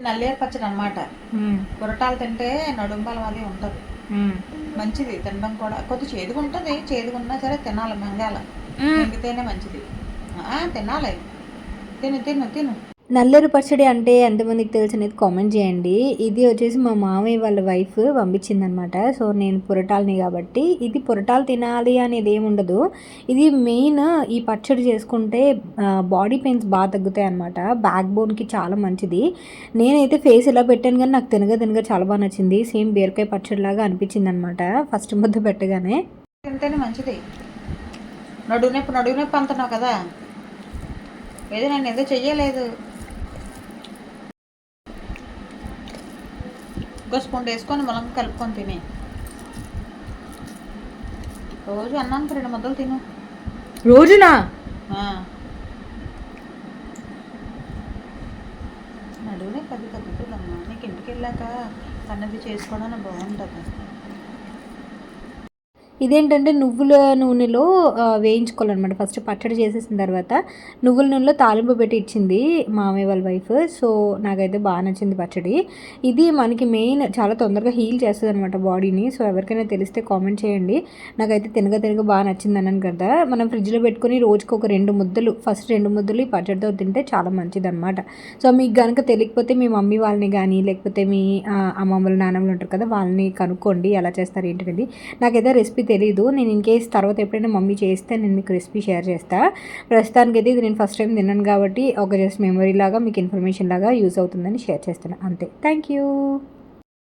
నల్లేరు పచ్చడి అనమాట. పురటాలు తింటే నడుంబలం అది ఉంటుంది, మంచిది తినడం కూడా. కొద్ది చేదుగా ఉంటుంది, చేదుగా ఉన్నా సరే తినాలి, మింగాల, మింగితేనే మంచిది. తినాలి, తిను తిను తిను. నల్లేరు పచ్చడి అంటే ఎంతమందికి తెలుసు అనేది కామెంట్ చేయండి. ఇది వచ్చేసి మా మామయ్య వాళ్ళ వైఫ్ పంపించిందనమాట. సో నేను పురటాలని కాబట్టి ఇది పురటాలు తినాలి అనేది ఏమి ఉండదు. ఇది మెయిన్ ఈ పచ్చడి చేసుకుంటే బాడీ పెయిన్స్ బాగా తగ్గుతాయి అనమాట. బ్యాక్ బోన్కి చాలా మంచిది. నేనైతే ఫేస్ ఇలా పెట్టాను కానీ నాకు తినగా చాలా బాగా నచ్చింది. సేమ్ బీరకాయ పచ్చడి లాగా అనిపించింది అనమాట ఫస్ట్ ముద్ద పెట్టగానే. తింటేనే మంచిది. నడువు నొప్పి అంటున్నావు కదా, ఏదో నేను ఏదో చెయ్యలేదు. ఇంకో స్పూన్ వేసుకొని ములంగా కలుపుకొని తిని రోజు అన్నానికి 2 ముద్దలు తిను. రోజునా? నడువునే తగ్గుతుందమ్మా. నీకు ఇంటికి వెళ్ళాక అన్నది చేసుకోవడానికి బాగుంటుంది. ఇదేంటంటే నువ్వుల నూనెలో వేయించుకోవాలన్నమాట. ఫస్ట్ పచ్చడి చేసేసిన తర్వాత నువ్వుల నూనెలో తాలింపు పెట్టి ఇచ్చింది మామయ్య వాళ్ళ వైఫ్. సో నాకైతే బాగా నచ్చింది పచ్చడి. ఇది మనకి మెయిన్ చాలా తొందరగా హీల్ చేస్తుంది అనమాట బాడీని. సో ఎవరికైనా తెలిస్తే కామెంట్ చేయండి. నాకైతే తినగా బాగా నచ్చింది అన్నాను కదా. మనం ఫ్రిడ్జ్లో పెట్టుకొని రోజుకి ఒక 2 ముద్దలు, ఫస్ట్ 2 ముద్దలు ఈ పచ్చడితో తింటే చాలా మంచిది అనమాట. సో మీకు కనుక తెలియకపోతే మీ మమ్మీ వాళ్ళని కానీ లేకపోతే మీ అమ్మమ్మలు నాన్నమ్మలు ఉంటారు కదా, వాళ్ళని కనుక్కోండి ఎలా చేస్తారు ఏంటనేది. నాకైతే రెసిపీ తెలీదు. నేను ఇన్ కేస్ తర్వాత ఎప్పుడైనా మమ్మీ చేస్తే నేను మీకు రెసిపీ షేర్ చేస్తాను. ప్రస్తుతానికైతే ఇది నేను ఫస్ట్ టైం తిన్నాను కాబట్టి ఒక జస్ట్ మెమరీ లాగా మీకు ఇన్ఫర్మేషన్ లాగా యూజ్ అవుతుందని షేర్ చేస్తాను అంతే. Thank you.